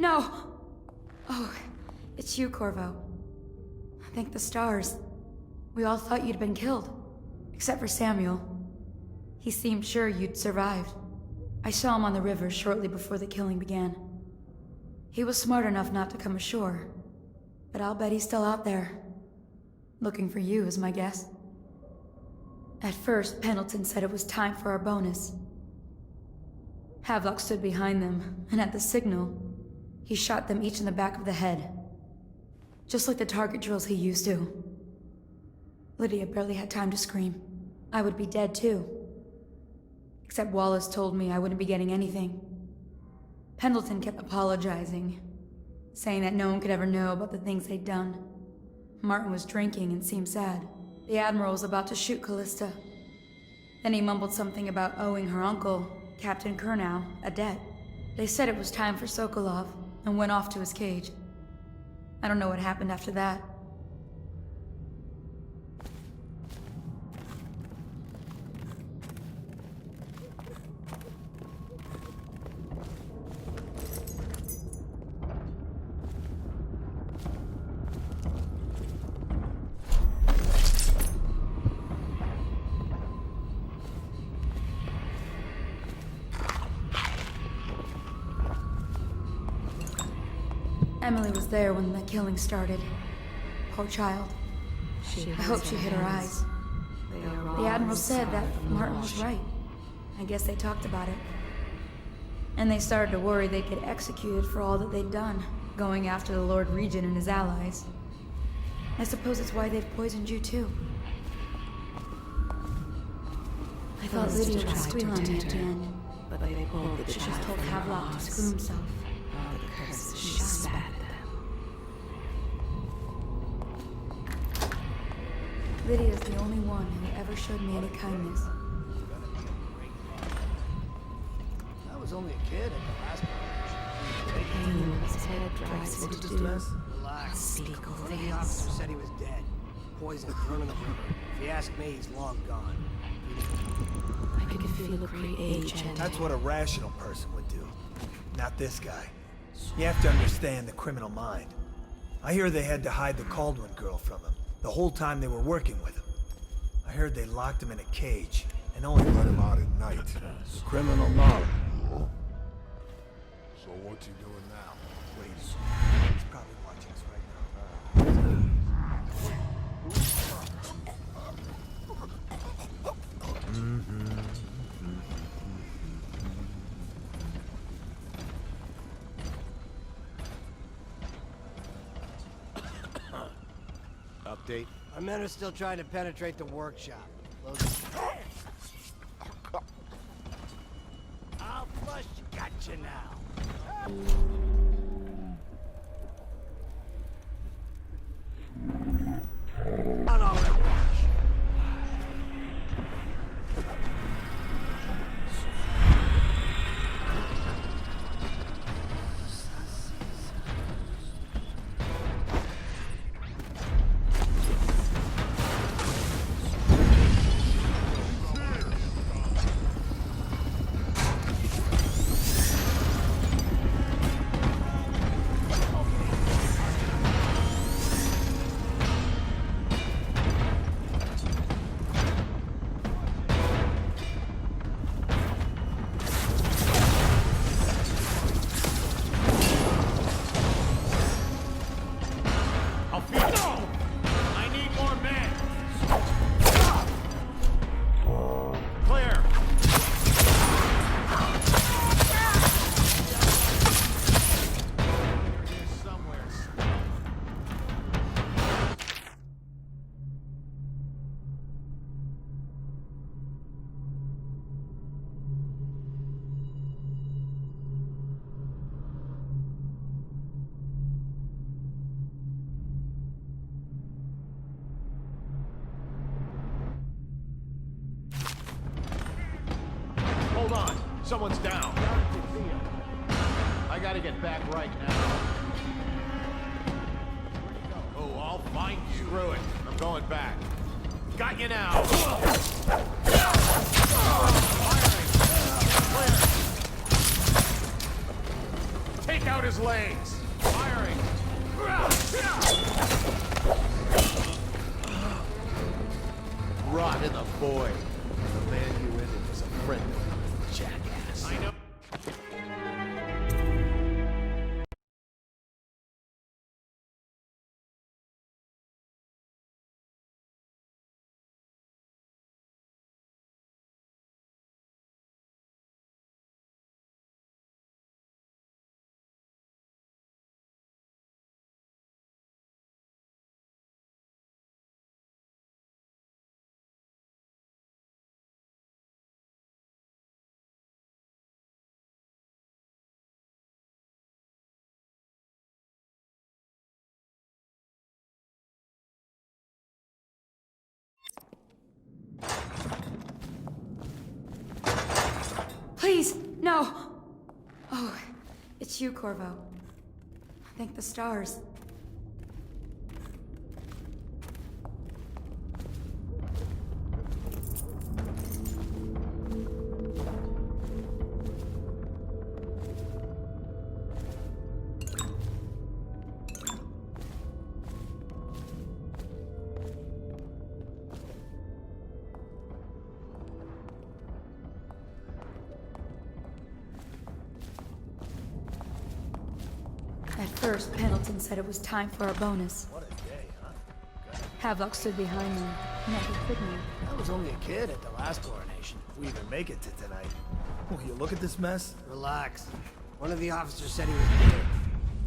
No! Oh, it's you, Corvo. Thank the stars. We all thought you'd been killed. Except for Samuel. He seemed sure you'd survived. I saw him on the river shortly before the killing began. He was smart enough not to come ashore. But I'll bet he's still out there. Looking for you, is my guess. At first, Pendleton said it was time for our bonus. Havelock stood behind them, and at the signal, he shot them each in the back of the head. Just like the target drills he used to. Lydia barely had time to scream. I would be dead too. Except Wallace told me I wouldn't be getting anything. Pendleton kept apologizing, saying that no one could ever know about the things they'd done. Martin was drinking and seemed sad. The Admiral was about to shoot Callista. Then he mumbled something about owing her uncle, Captain Kurnow, a debt. They said it was time for Sokolov, and went off to his cage. I don't know what happened after that. Emily was there when the killing started. Poor child. I hope she hid her eyes. The Admiral said that Martin was right. I guess they talked about it. And they started to worry they'd get executed for all that they'd done, going after the Lord Regent and his allies. I suppose it's why they've poisoned you too. I thought Lydia would squeal on me at the end. But they pulled the She just told Havelock to screw himself. the curse she spat at them. Lydia's the only one who ever showed me any kindness. I was only a kid at the last one. Pain in his head drives him to do Relax. unspeakable The things. officer said he was dead. Poisoned, thrown in the river. If you ask me, he's long gone. I could feel a great age and That's what a rational person would do. Not this guy. You have to understand the criminal mind. I hear they had to hide the Caldwell girl from him, the whole time they were working with him. I heard they locked him in a cage, and only let him out at night. Criminal knowledge. So what you doing now? Wait, he's probably watching us right now. Update? Our men are still trying to penetrate the workshop. I'll flush you. Gotcha now. Not all at once. Hold on. Someone's down. I gotta get back right now. Oh, I'll find you. Screw it. I'm going back. Got you now. Firing. Clear. Take out his legs! Firing! Rot in the void. The man you ended was a friend of mine, jackass. I know. Please, no! Oh, it's you, Corvo. Thank the stars. At first, Pendleton said it was time for our bonus. What a day, huh? Havelock stood behind me. Never could me. I was only a kid at the last coronation. We even make it to tonight. Will you look at this mess? Relax. One of the officers said he was dead.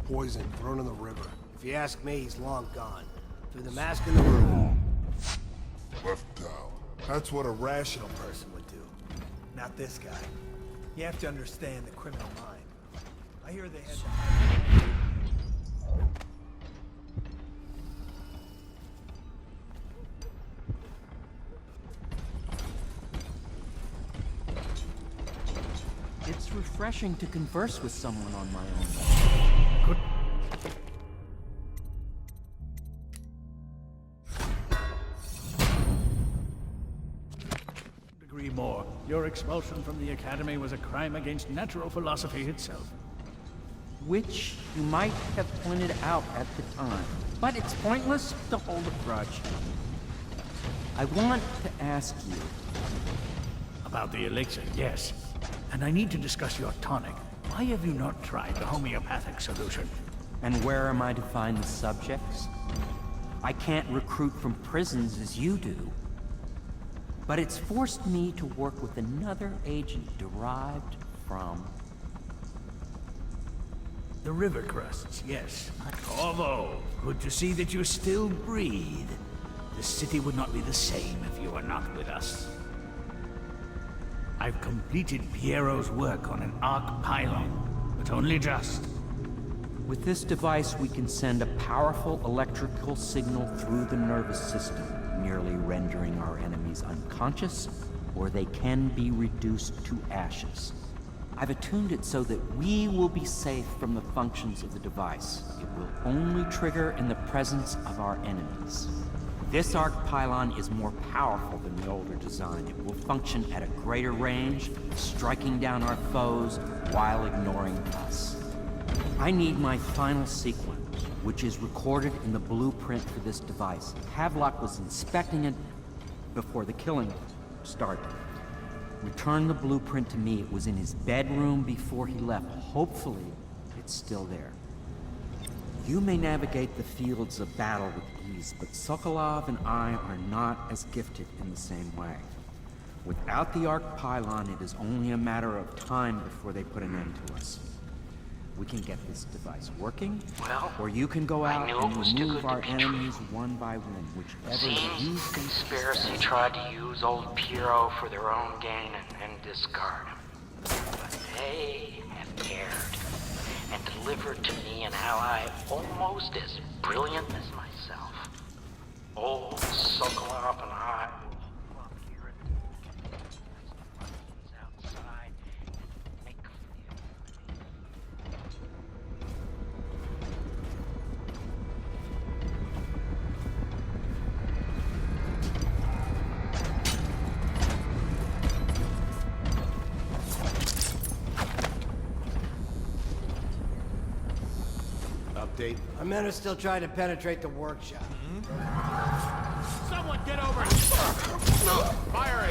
Poison thrown in the river. If you ask me, he's long gone. Threw the mask in the room. Left out. That's what a rational person would do. Not this guy. You have to understand the criminal mind. I hear they had to... It's refreshing to converse with someone on my own. Good. Agree more. Your expulsion from the Academy was a crime against natural philosophy itself. Which you might have pointed out at the time. But it's pointless to hold a grudge. I want to ask you... About the elixir, yes. And I need to discuss your tonic. Why have you not tried the homeopathic solution? And where am I to find the subjects? I can't recruit from prisons as you do. But it's forced me to work with another agent derived from... The river crusts, yes. Corvo, good to see that you still breathe. The city would not be the same if you were not with us. I've completed Piero's work on an arc pylon, but only just. With this device, we can send a powerful electrical signal through the nervous system, merely rendering our enemies unconscious, or they can be reduced to ashes. I've attuned it so that we will be safe from the functions of the device. It will only trigger in the presence of our enemies. This arc pylon is more powerful than the older design. It will function at a greater range, striking down our foes while ignoring us. I need my final sequence, which is recorded in the blueprint for this device. Havelock was inspecting it before the killing started. Return the blueprint to me. It was in his bedroom before he left. Hopefully, it's still there. You may navigate the fields of battle with ease, but Sokolov and I are not as gifted in the same way. Without the arc pylon, it is only a matter of time before they put an end to us. We can get this device working, Well, or you can go out knew it and was too remove good to our be enemies one by one, whichever you Seems the think is conspiracy best. tried to use old Piero for their own gain and discard him. But they have cared and delivered to me an ally almost as brilliant as myself. Old Sokolov and I will walk here and outside and make clear. update? Our men are still trying to penetrate the workshop. Someone get over here! Firing!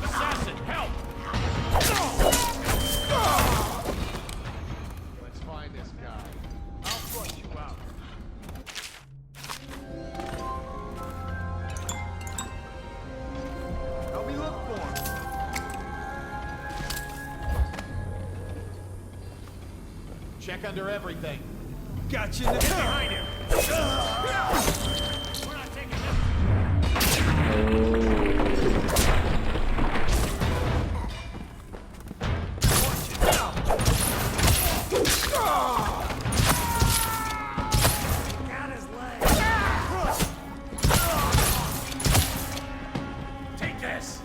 Assassin, help! Let's find this guy. I'll flush you out. Help me look for him. Check under everything. Gotcha in the Behind him. We're not taking this. Got his leg. Take this!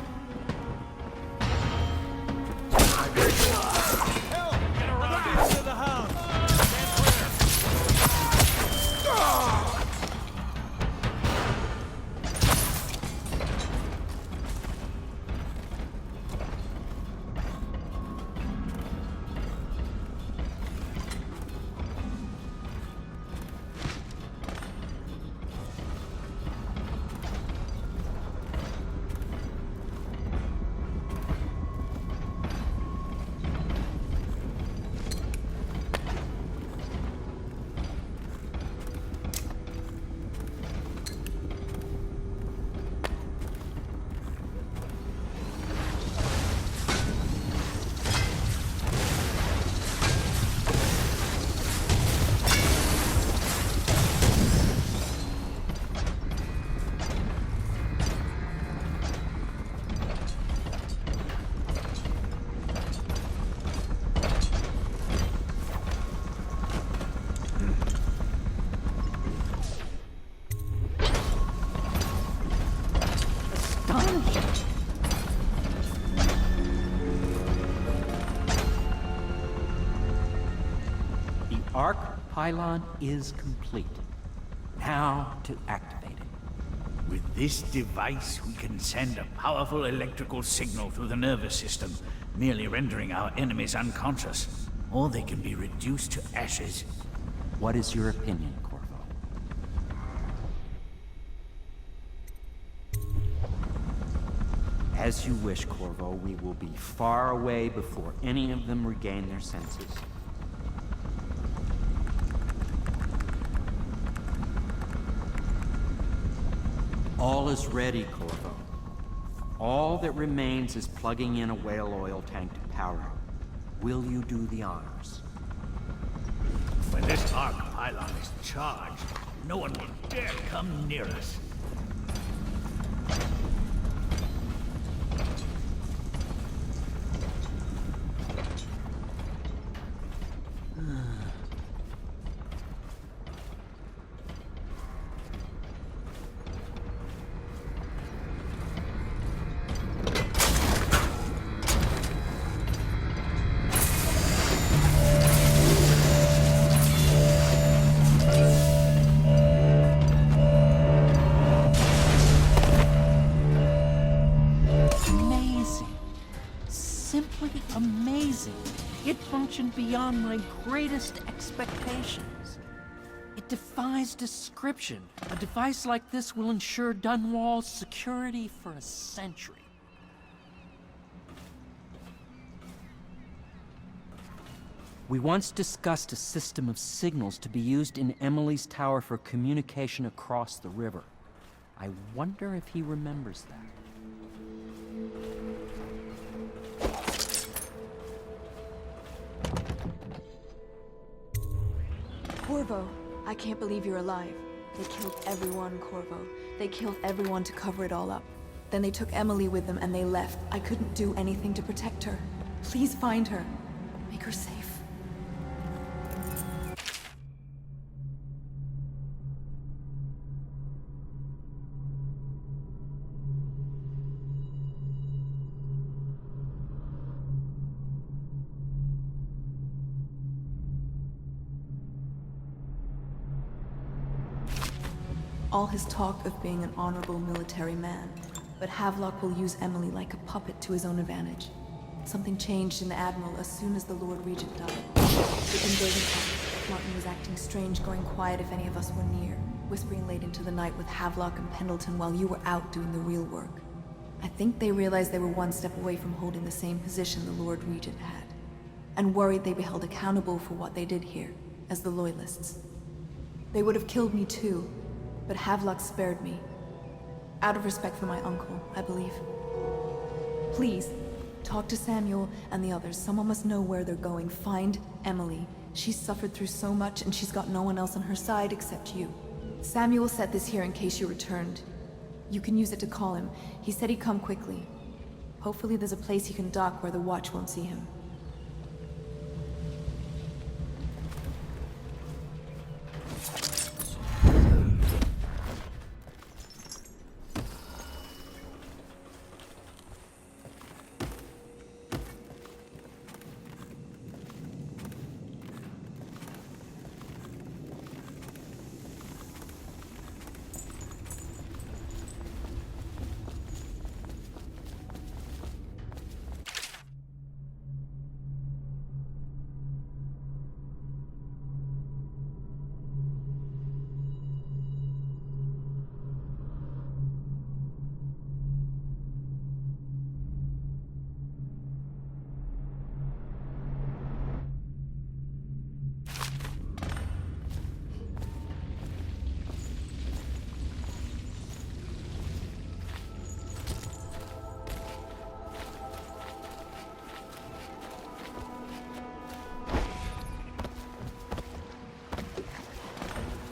Get around him. to the house. The arc pylon is complete. Now to activate it. With this device, we can send a powerful electrical signal through the nervous system, merely rendering our enemies unconscious. Or they can be reduced to ashes. What is your opinion, Corvo? As you wish, Corvo. We will be far away before any of them regain their senses. All is ready, Corvo. All that remains is plugging in a whale oil tank to power it. Will you do the honors? When this arc pylon is charged, no one will dare come near us. Simply amazing. It functioned beyond my greatest expectations. It defies description. A device like this will ensure Dunwall's security for a century. We once discussed a system of signals to be used in Emily's tower for communication across the river. I wonder if he remembers that. Corvo, I can't believe you're alive. They killed everyone, Corvo. They killed everyone to cover it all up. Then they took Emily with them and they left. I couldn't do anything to protect her. Please find her. Make her safe. All his talk of being an honorable military man, but Havelock will use Emily like a puppet to his own advantage. Something changed in the Admiral as soon as the Lord Regent died. We'd been building up. Martin was acting strange, going quiet if any of us were near, whispering late into the night with Havelock and Pendleton while you were out doing the real work. I think they realized they were one step away from holding the same position the Lord Regent had, and worried they'd be held accountable for what they did here, as the Loyalists. They would have killed me too, but Havelock spared me. Out of respect for my uncle, I believe. Please, talk to Samuel and the others. Someone must know where they're going. Find Emily. She's suffered through so much, and she's got no one else on her side except you. Samuel set this here in case you returned. You can use it to call him. He said he'd come quickly. Hopefully there's a place he can dock where the watch won't see him.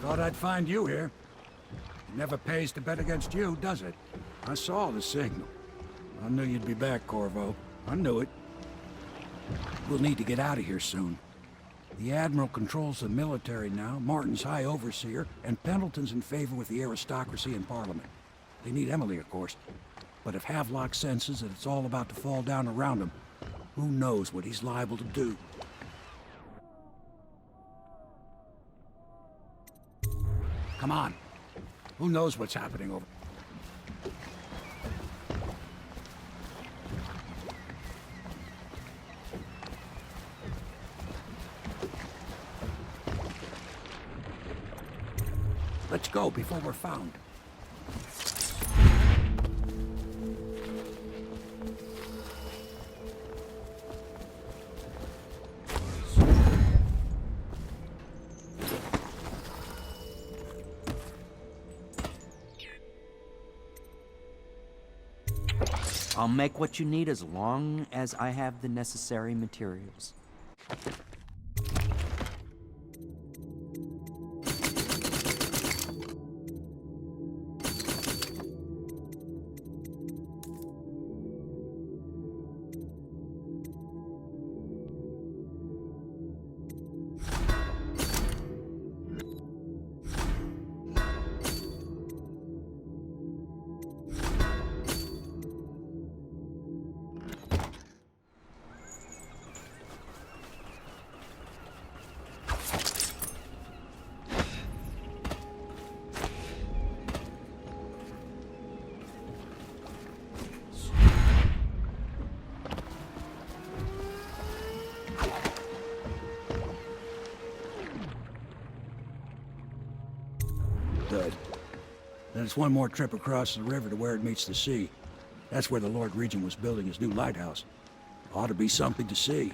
Thought I'd find you here. It never pays to bet against you, does it? I saw the signal. I knew you'd be back, Corvo. I knew it. We'll need to get out of here soon. The Admiral controls the military now, Martin's High Overseer, and Pendleton's in favor with the aristocracy in Parliament. They need Emily, of course. But if Havelock senses that it's all about to fall down around him, who knows what he's liable to do? Come on. Who knows what's happening over... Let's go before we're found. I'll make what you need as long as I have the necessary materials. Good. Then it's one more trip across the river to where it meets the sea. That's where the Lord Regent was building his new lighthouse. Ought to be something to see.